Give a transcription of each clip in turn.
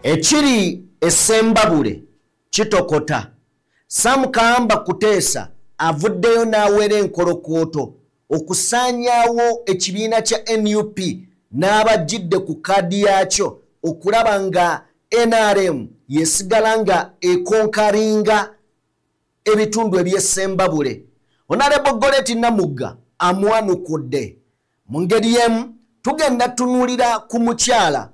Ekiri essembabule kitokota. Sam Kamba Kuteesa avuddeyo n'awera enkolokooto okusaanyaawo ekibiina kya NUP n'abajjidde ku kkaadi yaakyo okulaba nga NRM yesigala nga ekonkaringa ebitundu eby'essembabule. Honorable Goretti Namugga amwanukudde. Mu ngeri y'emu tugenda tunuulira ku mukyala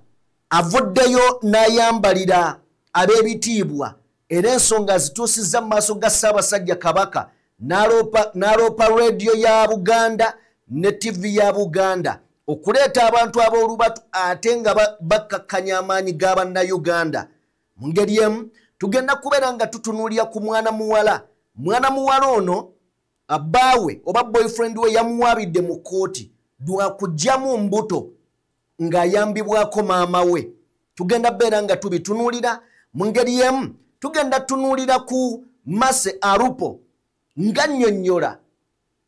avuddeyo n'ayambalira ab'ebitiibwa era ensonga zituusizza mu maaso ga Ssaabasajja Kabaka n'aloopa radio ya Buganda ne TV ya Buganda okuleeta abantu ab'olubatu ate nga bakkakkanya amaanyi ga bannayuganda. Mu ngeri emu tugenda kubeera nga tutunuulira ku mwana muwala. Mwana muwala ono abbaawe oba boyfriend we yamuwaabidde mu kkooti lwakugyamu mbuto ng'ayambibwako maama we. Tugenda beera nga tubitunuulira. Mu ngeri y'emu tugenda tunuulira ku Mase Arupo ng'annyonnyola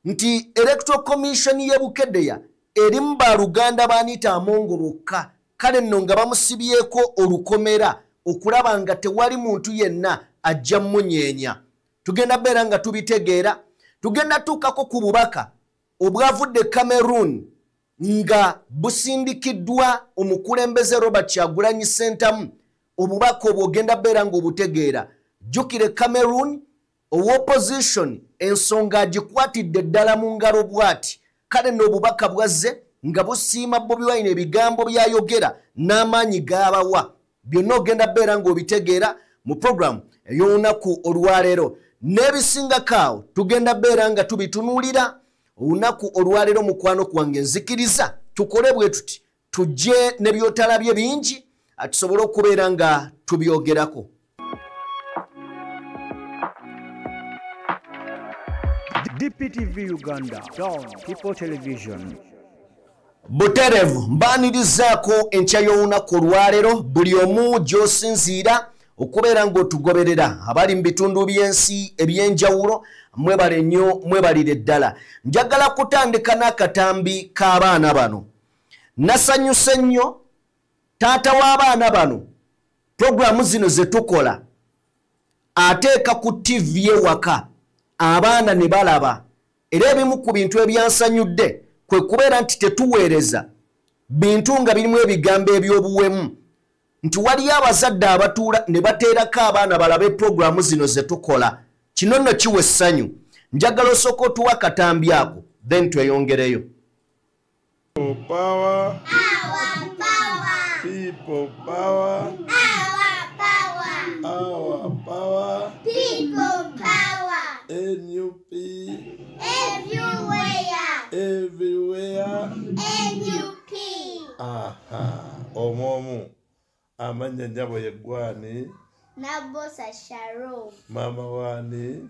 nti Electoral Commission y'e Bukedeya erimu baluganda baanita Amongo bokka, kale nno nga bamusibyeko olukomera okulaba nga tewali muntu yenna ajja mmunyeenya. Tugenda beera nga tubitegeera. Tugenda tuukako ku bubaka obwavudde Cameroon nga busindikiddwa omukulembeze Robert Kyagulanyi Ssentamu. Obubaka obwo ogenda beera nga obutegeera. Jjukire Cameroon opposition ensonga agikwatidde ddala mu ngalo bw'ati. Kale n'obubaka bwazze nga busiima Bobi Wine ebigambo byayogera n'amaanyi g'abawa. Byonna ogenda beera ng'obitegeera mu programu ey'olunaku olwaleero. N'ebisingakaawo tugenda beera nga tubitunuulira. Olunaku olwaleero mukwano kwange nzikiriza tukole bwe tuti tujje ne byotalabye bingi atusobole okubeera nga tubyogerako. DPTV Uganda, Dawn People Television. Buterevu mbaanirizaako enkya y'olunaku olwaleero buli omu gy'osinziira okubeera ng'otugoberera abali mu bitundu by'ensi eby'enjawulo. Mwebale nnyo, mwebalire ddala. Njagala kutandika n'akatambi k'abaana bano. Nasanyuse nnyo taata w'abaana bano programu zino ze tukola ateeka ku TV ewaka abaana ne balaba. Era ebimu ku bintu ebyansanyudde kwe kubeera nti tetuweereza bintu nga birimu ebigambo eby'obuwemu, nti waliyo abazadde abatuula ne bateerako abaana balabe programu zino ze tukola. Kino nno kiwa essanyu. Njagala osooka otuwa akatambi ako then tweyongereyo. People power. Our power. People power. Our power. Our power. People power. NUP. Everywhere. Everywhere. NUP. Aha. Omomu. Amanya nyabo yegwani. Nabosa Sharon. Mama wani.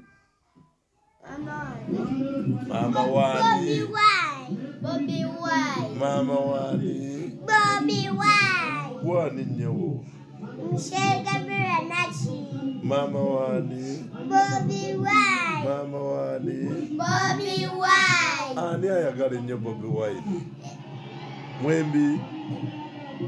Mama wani. Bobby Wine. Bobby Wine. Mama wani. Bobby Wine. Wani nyewo. Mshega Biranachi. Mama wani. Bobby Wine. Mama wani. Bobby Wine. Ani ayagala nnyo Bobby Wine? Mwembi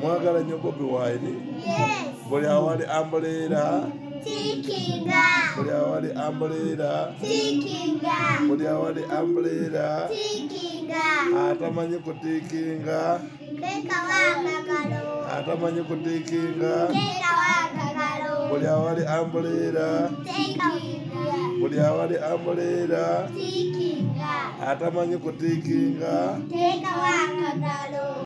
mwagala nnyo Bobby Wine? Yes. Buli awali ambuleera. Tikinga. Buli awali ambuleera. Tikinga. Buli awali ambuleera. Tikinga. Atamanyi kutikinga. Keka wakagalo. Atamanyi kutikinga. Keka wakagalo. Buli awali ambuleera. Tikinga. Buli awali ambuleera. Tikinga. Atamanyi kutikinga. Keka wakagalo.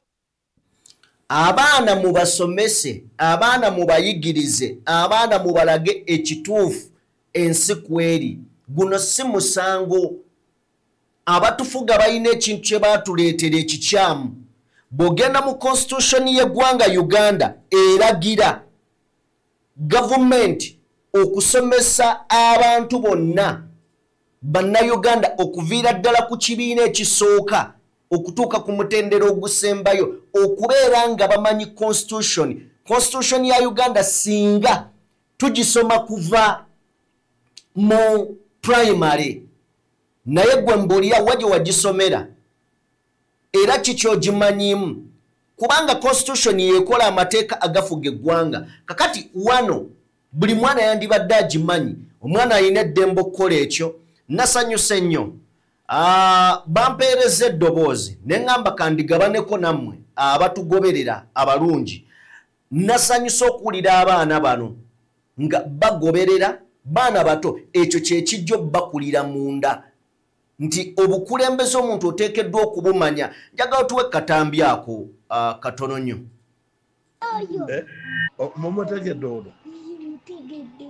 Abaana mubasomese, abaana mubayigirize, abaana mubalage ekituufu ensi kweri. Guno si musango. Abatufuga balina ekintu kye baatuleetera ekikyamu. Bw'ogenda mu constitution y'eggwanga Uganda eragira gavumenti okusomesa abantu bonna bannayuganda okuviira ddala ku kibiina ekisooka okutuuka ku mutendera ogusembayo okubeera nga bamanyi constitution ya Uganda singa tugisoma kuva mu primary naye gwe mbuulira wajje wagisomera era kiki ogimanyimu kubanga constitution yekola amateeka agafuga eggwanga. Kakati wano buli mwana yandibadde agimanyi, omwana alina eddembe okukola ekyo. Nasanyuse nnyo. Bampeereza eddoboozi ne ŋŋamba kandigabaneko nammwe abatugoberera abalungi. Nasanyusa okuwulira abaana bano nga bagoberera baana bato, ekyo kye kijjo bakulira munda nti obukulembeze omuntu oteekeddwa okubumanya. Njagala tuwe katambi ako katono nnyo. Mumutegedde olwo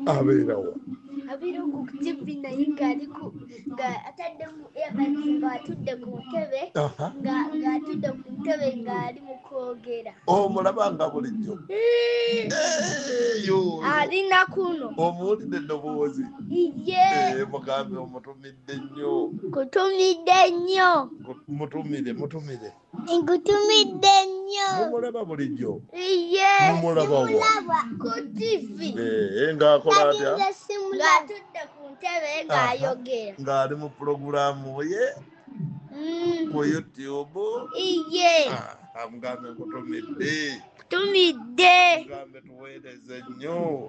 abeerawo abiruku TV naye nga ataddemu earbuds nga atudde ku ntebe nga atudde ku ntebe ng'ali mu kwogera. Omulaba bulijjo alina kuno omuwulidde eddoboozi mugambe omutumidde nnyo. Kutumidde nnyo. Mutumire Nkutumidde nnyo. mumulaba bulijjo Mumulaba ku TV ng'akola atya ng'atudde ku ntebe ng'ayogera ng'ali mu pulogulaamu ye ku YouTube. Amugambe nkutumidde. Mugambe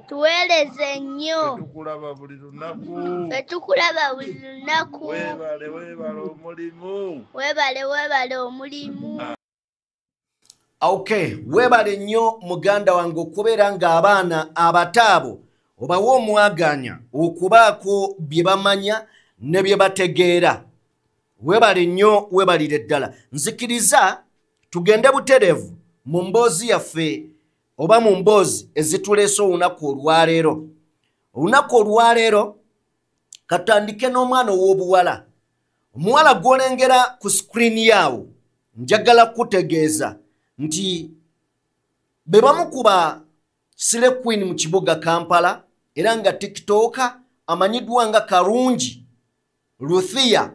tuweereze nnyo. Tetukulaba buli lunaku. Weebale omulimu. Okay, weebale nnyo muganda wange okubeera ng'abaana abataabo obawa omwaganya okubaako bye bamanya ne bye bategeera. Weebale nnyo, weebalire ddala. Nzikiriza tugende butereevu mu mboozi yaffe oba mu mboozi ezituleese olunaku olwaleero. Olunaku olwaleero katandike n'omwana ow'obuwala. Omuwala gw'olengera ku screen yaawo njagala kutegeeza nti be bamukuba Sile Queen mu kibuga Kampala era nga TikToker amanyiddwa nga Karungi Ruthia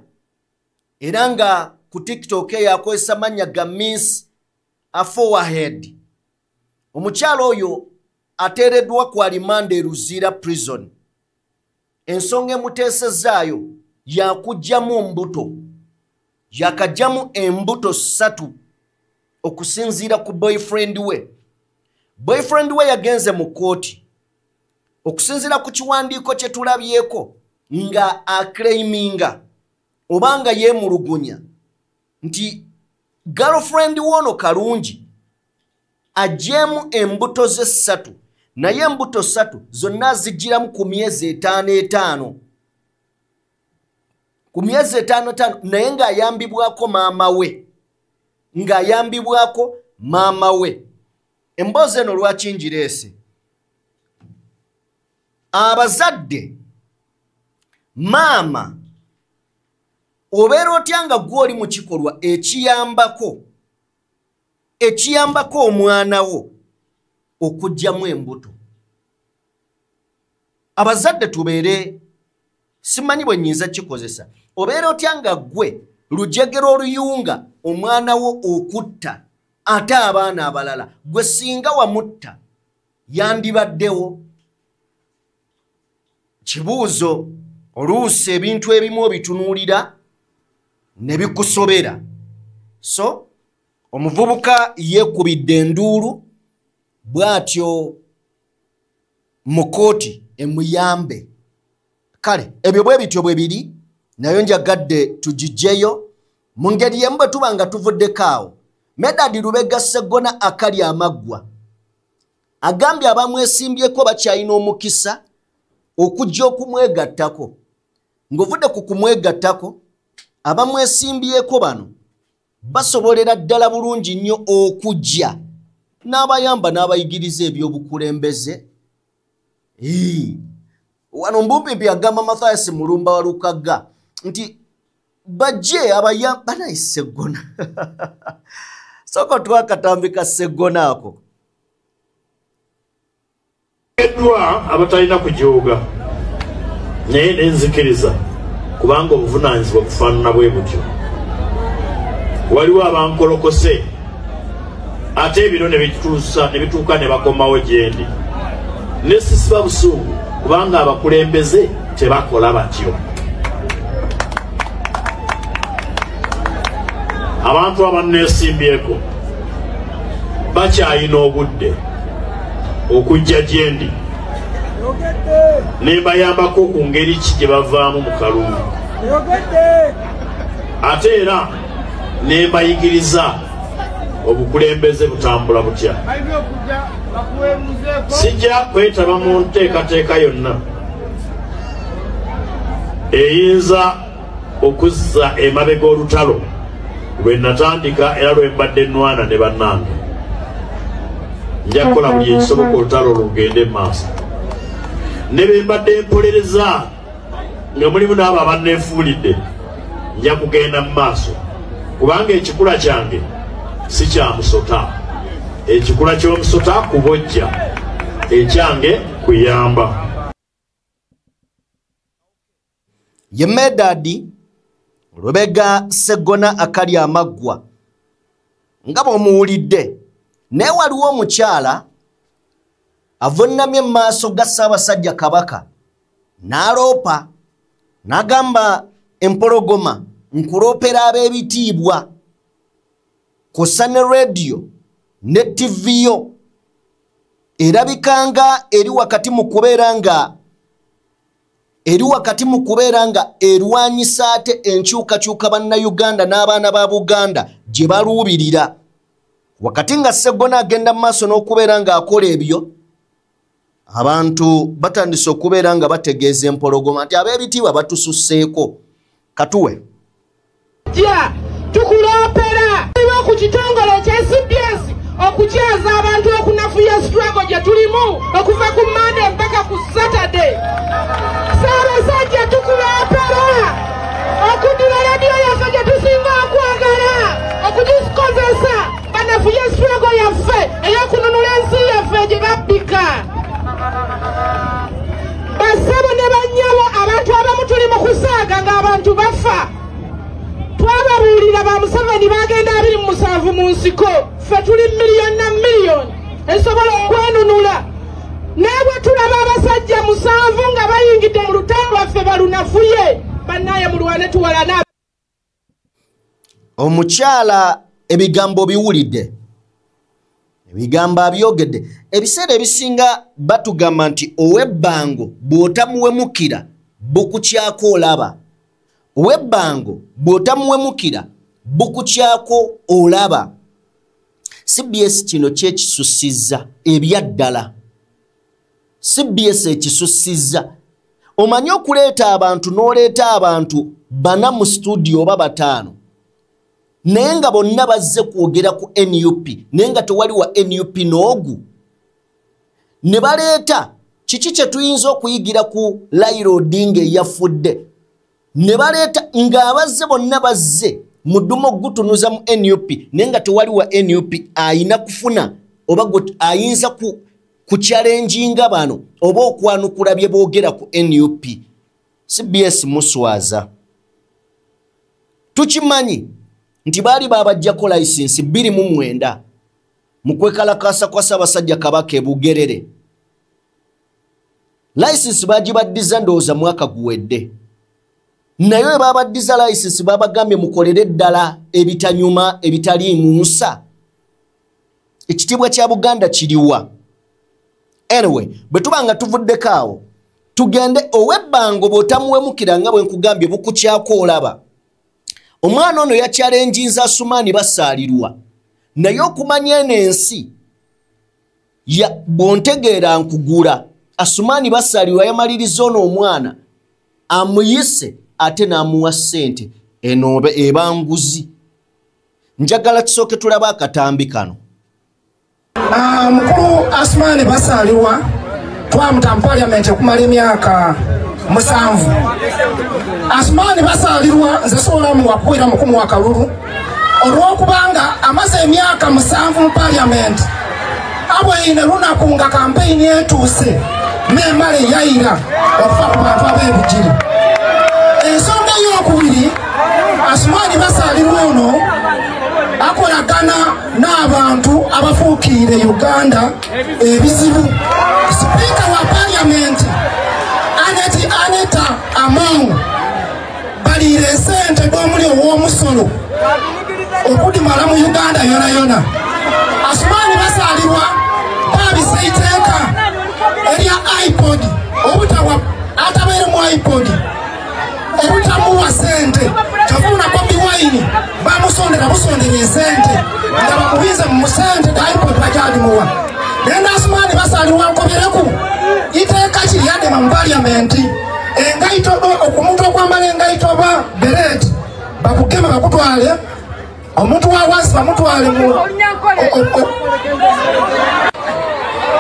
era nga ku TikTok yakozesa mannya ga Miss Forward. Omukyalo oyo ateereddwa ku alimande Luzira prison. Ensonga emuteesezaayo yakugjamu mbuto. Yakajjamu embuto 3 okusinziira ku boyfriend we. Boyfriend we yagenze mu kooti okusinziira ku kiwandiiko kye tulabyeko nga aclaiminga obanga yeemulugunya nti girlfriend wono Karungi ajjeemu embuto ze 3 naye embuto 3 zonna zigiramu ku myezi 5 ku myezi 5 naye ng'ayambibwako maama we. Emboozi eno lwaki ngireese? Abazadde maama obeera otya nga gw'oli mu kikolwa ekiyambako omwana wo okuggyamu embuto. Abazadde tubeere, simanyi bwe nnyinza kikozesa, obeera otya nga gwe lujegero oluyunga omwana wo okutta ate abaana abalala gwe singa wamutta yandibaddewo. Kibuuzo, oluusi ebintu ebimu obitunuulira ne bikusobera. So omuvubuka yeekubidde enduulu bw'atyo mu kooti emuyambe. Kale ebyo bwe bityo bwe biri, nayo njagadde tugijjeyo mu ngeri yemu bwe tuba nga tuvuddeko awo. Medad Lubega Sseggona akali amaggwa agambye abamwesimbyeko bakyalina omukisa okujja okumwegattako. Ng'ovudde ku kumwegattako, abamwesimbyeko bano basobolera ddala bulungi nnyo okujja n'abayamba n'abayigiriza ebyobukulembeze. Wano Mbumpimpi agamba Mathias Mulumba wa Lukagga nti bajje abayamba naye Sseggona. Soko twakatambika Sseggona ako. Edwa abatalina kujooga naye nenzikiriza kubanga obuvunaanyizibwa bufaanana bwe butyo. Waliwo abankolokose ate ebiro ne bituuka ne bakomawo gye ndi. Ne sisiba busungu kubanga abakulembeze tebakola batyo. Abantu abanneesimbyeko bakyayina obudde okujja gye ndi ne mbayambako ku ngeri ki gye bavaamu mu kalulu ate era ne mbayigiriza obukulembeze butambula butya. Sijja kwetaba mu nteekateeka yonna eyinza okuzza emabega olutalo lwe natandika era lwe mbadde nnwana ne bannange. Nja kukola buli ekisoboka olutalo lugende mu maaso ne be mbadde mpolereza nga mulimu n'abo abanneefuulidde nja kugenda mu maaso kubanga ekikula kyange si kya musota. Ekikula ky'omusota kubojja, ekyange kuyamba. Ye Medadi Lubega Segona akali amaggwa nga bw'omuwulidde naye waliwo omukyala avunnamye mu maaso ga Ssaabasajja Kabaka n'aloopa n'agamba empologoma nkuloopera ab'ebitiibwa kosa ne radio ne TV yo erabikanga eri wakati mu kubeera nga erwanyisa ate enkyukakyuka bannayuganda n'abaana ba Buganda gye baluubirira. Wakati nga Segona agenda mu maaso n'okubeera ng'akola ebyo, abantu batandise okubeera nga bategeeza empologoma nti ab'ebitiibwa batususseeko. Katuwe tukuloopera ku kitongole kya CBS okukyaza abantu okunafuya struggle gye tulimu okuva ku Monday mpaka ku Saturday. Ssaabasajja tukuloopera okudira radiyo yaffe gye tusinga okwagala okugikozesa banafuya struggle yaffe ey'okununula ensi yaffe gye babbika. Bassebo ne bannyabo abantu abamu tuli mu kusaaga ng'abantu bafa. Twababuulira ba Museveni bagenda 27 mu nsiko, ffe tuli miliyoni na miliyoni esobola okwenunula. Naye bwe tulaba abasajja 7 nga bayingidde mu lutalo lwaffe balunafuye, bannaye mulwane tuwalana. Omukyala ebigambo biwulidde, ebigambo abyogedde. Ebiseera ebisinga batugamba nti ow'ebbango bw'otamuwemukira bukukyako olaba. Ow'ebbango bw'otamuwemukira bukukyako olaba. CBS kino kyekisussizza ebyaddala. CBS ekisussizza. Omanyi okuleeta abantu n'oleeta abantu 4 mu studio oba 5 naye nga bonna bazze kwogera ku NUP naye nga tewali wa NUP n'ogu. Ne baleeta kiki kye tuyinza okuyigira ku Raila Odinga eyafudde. Ne baleeta ng'abazze bonna bazze mudumo gutunuza mu NUP naye nga tewali wa NUP ayina kufuna oba ayinza ku challenginga bano oba okwanukula bye boogera ku NUP. CBS muswaza. Tukimanyi nti baali babajjako license 29 mu kwekalakasa kwa Ssaabasajja Kabaka e Bugerere. License bagibaddiza ndowooza mwaka guwedde. Naye babaddiza license babagambye mukolere ddala ebitanyuma ebitali mu nsa. Ekitiibwa kya Buganda kiriwa. Anyway, bwe tuba nga tuvuddeko awo tugende ow'ebbango bw'otamuwemukira nga bwe nkugambye bukukyako olaba. Omwana ono yakyalenjinza Asumaani Basaalirwa naye okumanya eno ensi bw'ontegeera nkugula. Asumaani Basaalirwa yamaliriza ono omwana amuyise ate n'amuwa ssente eno eba nguzi. Njagala tusooke tulaba akatambi kano. Mukulu Asumaani Basaalirwa twamuta mu parliament okumala emyaka 7. Asumaani Basaalirwa nze sobola muwakuira mukumu wa kalulu olw'okubanga amaze emyaka 7 mu parliament abweyine lunaku nga kampeyini etuuse n'emala eyayira okufa ku bantu ab'ebigiri. Ensonga ey'okubiri, Asumaani Basaalirwa ono akolagana n'abantu abafuukiire Uganda ebizibu. Sipiika wa parliament Aneta Among baliire sente d'omuli ow'omusolo okudimala mu Uganda yona yona. Asumani basalirwa babisa iteeka erya iPod obutawa atabeere mu iPod obutamuwa sente tafuna Bobi Wine bamusondera busondera esente nga bamubize mu sente iPod bajalimuwa nenda Asumani basalirwa nkobereku iteeka kiryadema mu paliamenti engaito okumuntu okwambala engaito ba beret bakugema bakutwale omuntu wa wansi bamutwale mu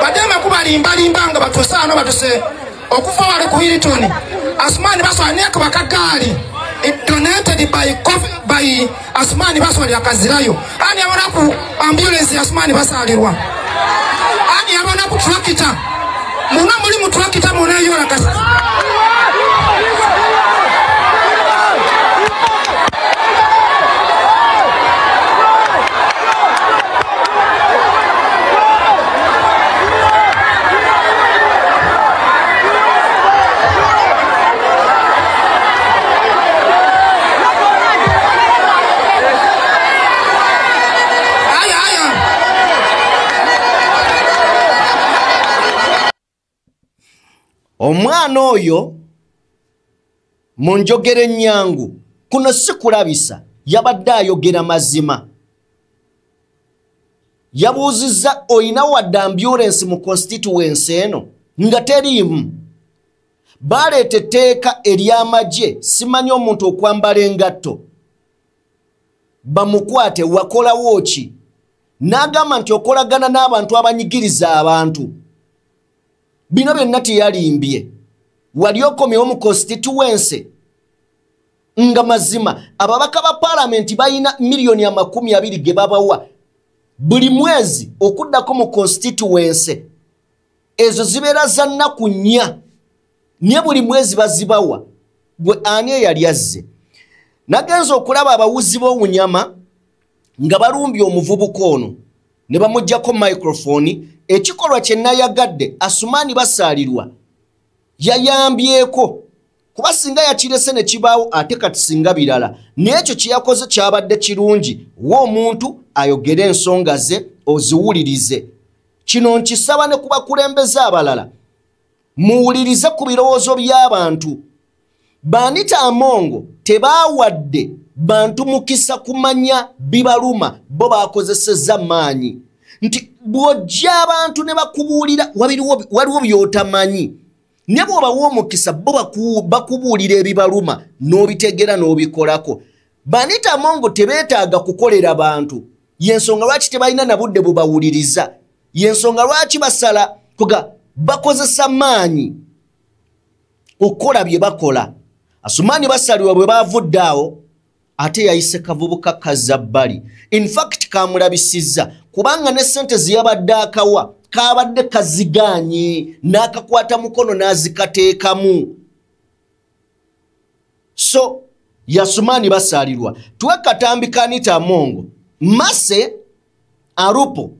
badema kubalimbalimba nga batusaano batuse okuva wali ku Hilton Asumani baswaneka bakagaali donated by Asumani baswali akazirayo ani abona ku ambulance Asumani basalirwa ani abona ku tractor muna muri mu tractor muna yora kasi omwana oyo mu njogera ennyangu kuno si kulabisa yabadde ayogera mazima yabuuzizza oyina wadde ambulance mu constituency eno nga teriimu baleeta etteeka ery'amagye simanyi omuntu okwambala engatto bamukwate wakolawo ki n'agamba nti okolagana n'abantu abanyigiriza abantu bino byonna teyalimbye wali okomyewo mu constituency nga mazima ababaka ba parliament bayina miliyoni 20 ge babawa buli mwezi okuddako mu constituency ezo zibeera za nnaku 4 nye buli mwezi bazibawa gwe ani eyali azze nagenza okulaba abawuzi b'obunyama nga balumbye omuvubuka ono ne bamuggyako microphone ekikolwa kye nayagadde Asumani basalirwa yayambyeko kuba singa yakirese ne kibaawo ate kati singa birala n'ekyo kye yakoze kyabadde kirungi w'omuntu ayogere ensonga ze oziwulirize kino nkisaba ne ku bakulembeze abalala muwulirize ku birowoozo by'abantu Banita Amongo tebaawadde bantu mukisa kumanya bibaluma bo bakozesezza maanyi nti bw'ojja abantu ne bakubuulira waliwo by'otamanyi ne bw'obawa omukisa bo bakubuulira ebibaluma n'obitegera n'obikolako Banita Amongo tebeetaaga kukolera bantu yensonga lwaki tebalina na budde bubawuliriza yensonga lwaki basala kuga bakozesa maanyi okukola bye bakola Asumani basalirwa bwe bavudde awo ate yayise kavubuka kazabbali in fact kamulabisizza kubanga ne sente ziyabadde akawa kabadde kaziganye n'akakwata mukono n'azikateekamu so Asumani basalirwa tuwe katambi ka Anita Amongo Mase Arupo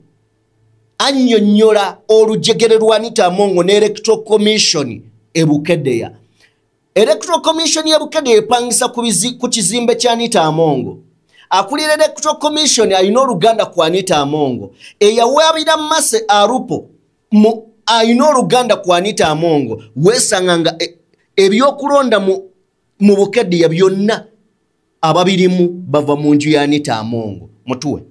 annyonnyola olujegere lwa Anita Amongo ne Electoral Commission ebukedeya Electoral Commission ebukedeya epangisa ku kizimbe kya Anita Amongo akulira Electoral Commission ayina oluganda ku Anita Amongo eyawabira Mase Arupo ayina oluganda ku Anita Amongo wesanganga ebyokulonda mu bukedeya byonna ababirimu bava mu nju ya Anita Amongo mutuwe.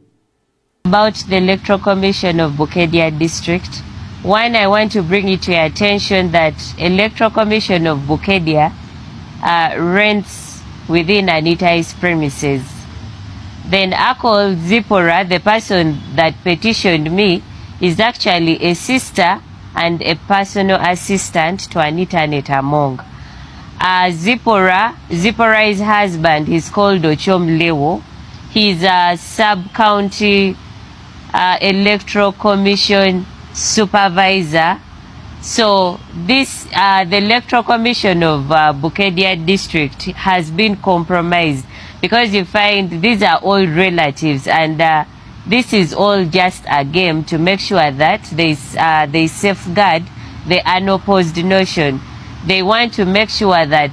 About the Electoral Commission of Bukedia District, one, I want to bring it to your attention that Electoral Commission of Bukedia rents within Anita's premises. Then Akol Zipora, the person that petitioned me, is actually a sister and a personal assistant to Anita Amongo. Zipora's husband is called Ochom Lewo. He's a sub-county Electoral Commission supervisor. So this, the Electoral Commission of Bukedia District has been compromised because you find these are all relatives, and this is all just a game to make sure that they safeguard the unopposed notion. They want to make sure that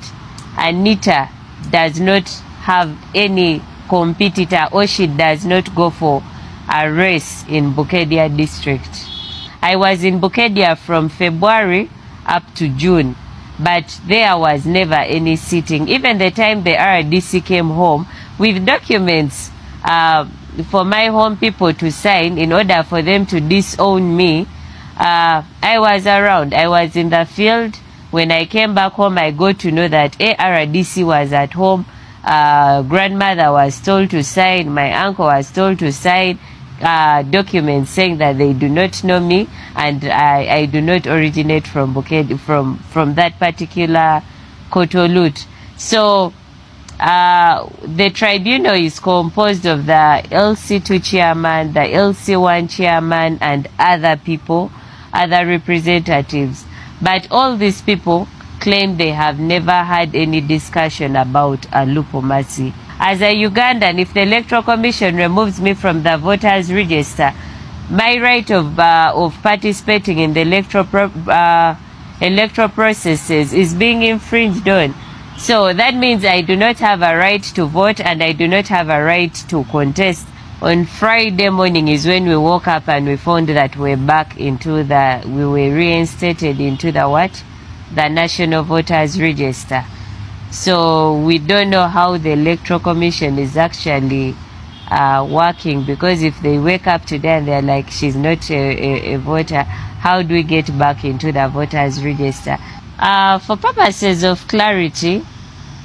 Anita does not have any competitor or she does not go for a race in Bukedia district. I was in Bukedia from February up to June, but there was never any sitting. Even the time the RDC came home with documents for my home people to sign in order for them to disown me, I was around. I was in the field. When I came back home, I got to know that RDC was at home. Grandmother was told to sign. My uncle was told to sign documents saying that they do not know me and I do not originate from Bukedia, from that particular Kotolut. So the tribunal is composed of the LC2 chairman, the LC1 chairman, and other people, other representatives. But all these people claim they have never had any discussion about Lupomasi. As a Ugandan, if the Electoral Commission removes me from the voters' register, my right of participating in the electoral processes is being infringed on. So that means I do not have a right to vote and I do not have a right to contest. On Friday morning is when we woke up and we found that we're back into we were reinstated into the National Voters Register. So we don't know how the Electoral Commission is actually working, because if they wake up today and they're like, she's not a voter, how do we get back into the Voters Register? For purposes of clarity,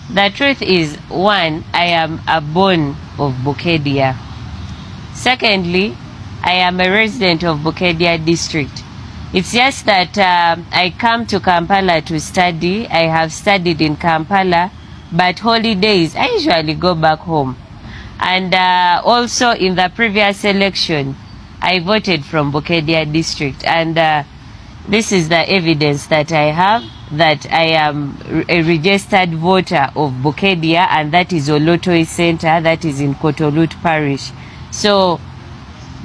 the truth is, one, I am a born of Bukedia. Secondly, I am a resident of Bukedia district. It's just that I come to Kampala to study. I have studied in Kampala, but holidays, I usually go back home. And also in the previous election, I voted from Bukedia district. And this is the evidence that I have, that I am a registered voter of Bukedia, and that is Olotoi Center, that is in Kotolut Parish. So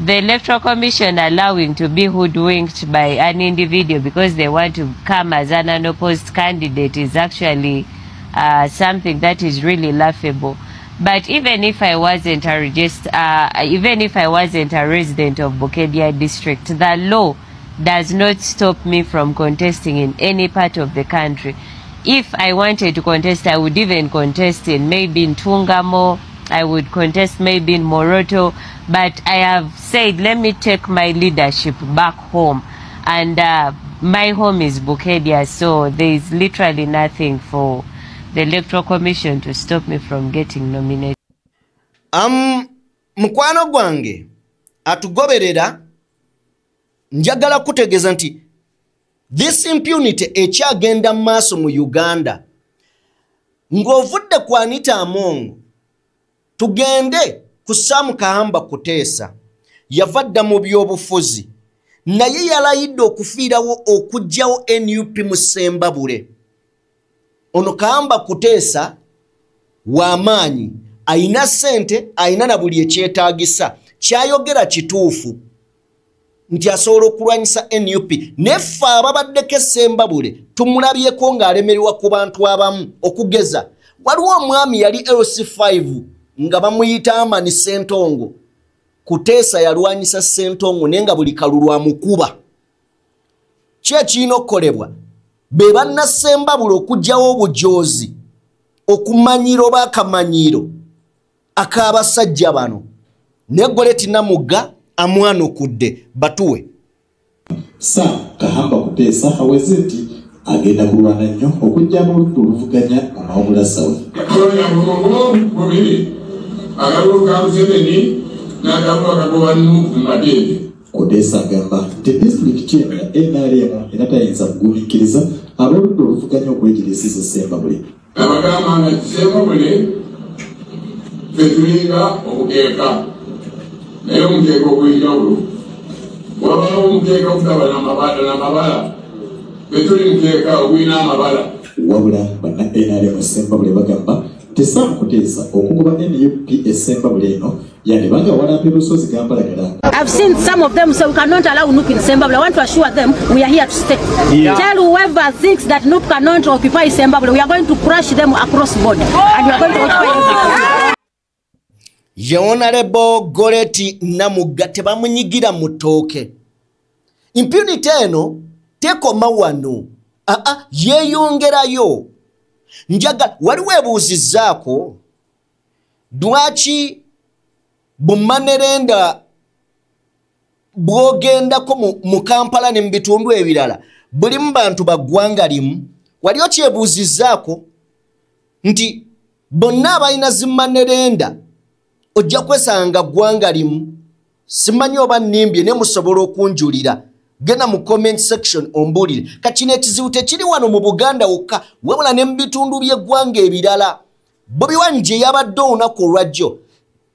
the Electoral Commission allowing to be hoodwinked by an individual because they want to come as an unopposed candidate is actually something that is really laughable. But even if I wasn't a resident of Bukedia district, the law does not stop me from contesting in any part of the country. If I wanted to contest, I would even contest in maybe in Tungamo, I would contest maybe in Moroto, but I have said, let me take my leadership back home. And my home is Bukedia, so there is literally nothing for the Electoral Commission to stop me from getting nominated. Mkwano gwange atugoberera njagala kutegeza nti this impunity ekyagenda maaso mu Uganda ng'ovudde ku Anita Among tugende ku Sam Kahamba Kuteesa yavadda mu byobufuzi naye yalayidde okufiirawo okugyawo NUP mu Ssembabule. Ono Kahamba Kuteesa w'amaanyi, ayina ssente, ayina na buli ekyetaagisa, kyayogera kituufu nti asobola okulwanyisa NUP. Neffe ababaddeko Ssembabule tumulabyeko ng'alemererwa ku bantu abamu. Okugeza, waliwo omwami yali LC5 nga bamuyita Amani Ssentongo. Kuteesa yalwanyisa Ssentongo naye nga buli kalulu amukuba. Ki ekirina okukolebwa? Be banna Ssembabule okugyawo obujoozi, okumanyiro b'akamanyiiro ak'abasajja bano. Ne Goleti Namugga amwanukudde batuwe. Sam Kahamba Kuteesa aweze nti agenda kulwana nnyo okujjamu oludda oluvuganya Omawubula South. Kuteesa agamba nti disitulikiti eno ya NRM era tayinza kugumiikiriza ab'oludda oluvuganya okwegirisiza Ssembabule. Abagamba nga Ssembabule ffe tulinga obukeeka, naye omukeeka ogw'enjawulo wabawo omukeeka okutaba n'amabala, ffe tuli mukeeka ogwina amabala. Wabula banna NRM Ssembabule bagamba nti Sam Kuteesa okugoba NUP Ssembabule eno yandibanga walampa Busozi Kampala. I've seen some of them say we cannot allow NUP in Ssembabule. I want to assure them we are here to stay. Yeah. Tell whoever thinks that NUP cannot occupy Ssembabule, we are going to crush them across the board. And we are going to occupy Honorable Goreti Namuga tebamunyigira mutoke. Impunity eno tekoma wano. Yeyongerayo. Njaga waliwo ebuuzizzaako lwaki bumanerenda bwogendako mu Kampala ne mu bitundu ebirala bulimu bantu baggwanga limu. Wali okyebuuzizzaako nti bonna abalina zimanerenda ojja kwesanga ggwanga limu. Simanyi oba nnimbye ne musobola okunjulira. Genda mu comment section ombulire. Kachine ekizibu tekiri wano mu Buganda wokka wabula ne mu bitundu by'eggwanga ebirala. Bobi Wine gye yabadde olunaku olwajjo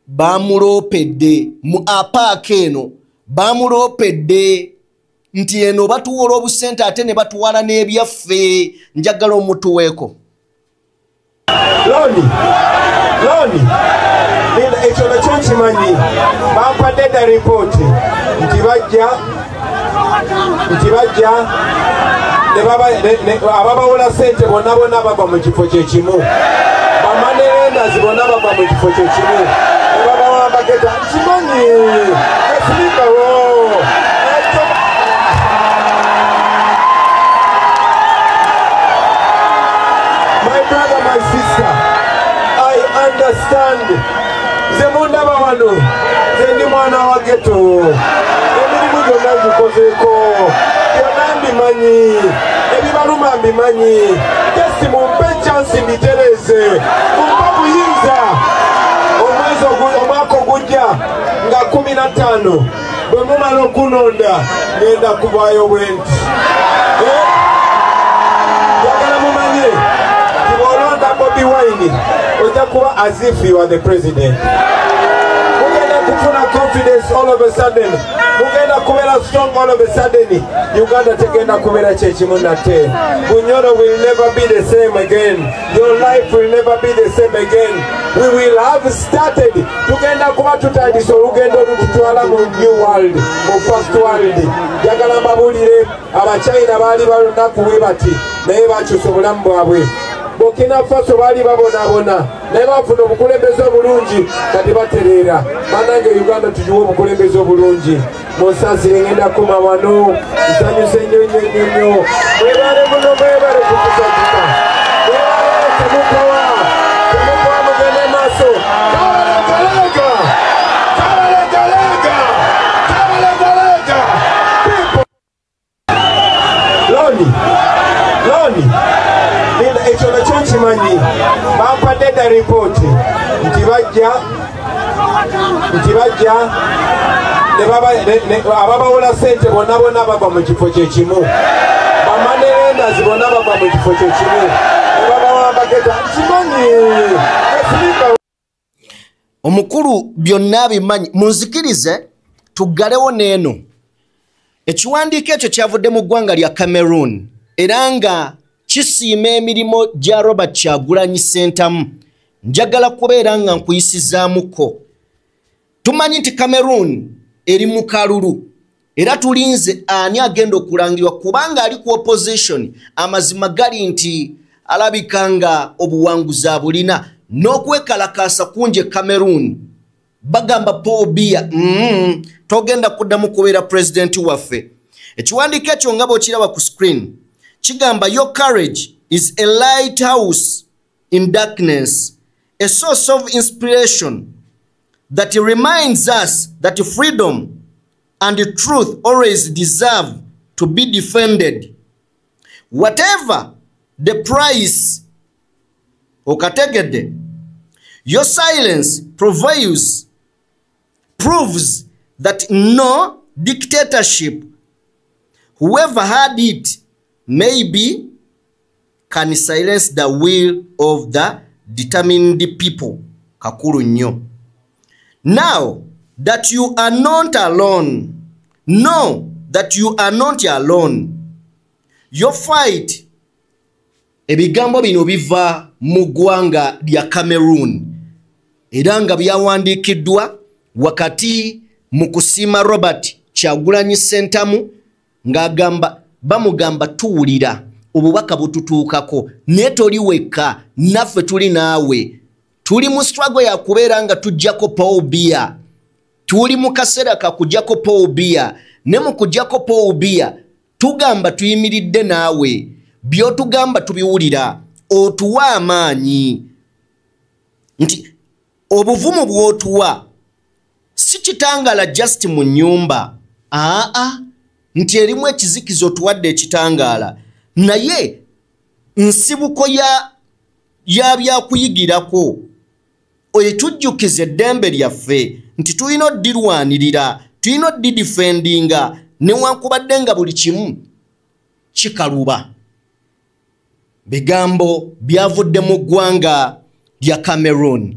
bamuloopedde mu apaaka eno. Bamuloopedde nti eno batuwola obusente ate ne batuwala n'ebyaffe. Njagala omutuweeko. Loni ekyo nakyo kimanyi bampadde da ripooti nti bajja ababawola sente bonna bagwa mu kifo kyekimu. Bamanerendazi bonna bagwa mu kifo kyekimu. Ne babawambageta kimanyi esirikawo. My brother, my sister, I understand. Zemundaba wano, zendi mwana wa ghetto. Emirimu gyonna ngikozeeko. Byonna mbimanyi. Ebibaluma mbimanyi. Just mumpe chance mbitereze. Mumpe buyinza. Omwaka ogujja nga 15 bwe mumala okunonda ngenda kubaayo bwenti. Njagala mumanye nti bw'olonda Bobi Wine ojja kuba as if you are the president. Mugenda kufuna confidence all of a sudden. Mugenda kubeera strong all of a sudden. Uganda tegenda kubeera kyekimu nate. Bunyoro will never be the same again. Your life will never be the same again. We will have started. Tugenda kuba tutandise olugendo olututwala mu new world, mu first world. Njagala mbabuulire Abachina baali balunaku bwe bati naye bakyusa obulamu bwabwe. Burkina Faso baali babonaabona naye bafuna obukulembeze obulungi kati batereera. Bannange Uganda tugiwe obukulembeze obulungi. Munsasire ngenda kuma wano nsanyuse nnyo. Mwebale muno, mwebale kukusagika. Mwebale temukowa mugende maaso. Kabalegalega. Loni ekyo nakyo kimanyi bampadde da ripooti nti bajja ababawola sente bonna bagwa mu kifo kyekimu. Bamanerendazi bonna bagwa mu kifo kyekimu. Ne babawambageta kimanyi esirika. Omukulu byonna bimanyi. Munzikirize tuggalewo n'eno. Ekiwandiiko ekyo kyavudde mu ggwanga lya Cameroon era nga kisiima emirimu gya Robert Kyagulanyi Ssentamu. Njagala kubeera nga nkuyisizaamuko. Tumanyi nti Cameroon eri mu kalulu era tulinze ani agenda okulangirwa kubanga ali ku opposition. Amazima gali nti alabika nga obuwanguzi abulina n'okwekalakaasa kunje Cameroon. Bagamba Paul Biya togenda kuddamu kubeera president waffe. Ekiwandiiko ekyo nga bw'okiraba ku screen kigamba your courage is a lighthouse in darkness, a source of inspiration that reminds us that freedom and truth always deserve to be defended. Whatever the price, okategede, your silence proves that no dictatorship, whoever had it, maybe can silence the will of the determined people. Kakuru nnyo. Now that you are not alone, know that you are not alone. Your fight, ebigambo bino biva mu ggwanga lya Cameroon era nga byawandiikiddwa wakati mu kusiima Robert Kyagulanyi Ssentamu ng'agamba bamugamba tuwulira obubaka bututuukako naye toli wekka naffe tuli naawe tuli mu struggle ya kubeera nga tujjako Paul Biya. Tuli mu kaseera ka kujjako Paul Biya. Ne mu kujjako Paul Biya tugamba tuyimiridde naawe. Byotugamba tubiwulira. Otuwa amaanyi. Nti obuvumu bw'otuwa si kitangala just mu nnyumba. Nti erimu ekizikizo tuwadde ekitangala. Naye nsibuko ya byakuyigirako etujjukiza eddembe lyaffe nti tulina oddirwanirira, tulina oddidifendinga newankubadde nga buli kimu kikaluba. Bigambo byavudde mu ggwanga lya Cameroon.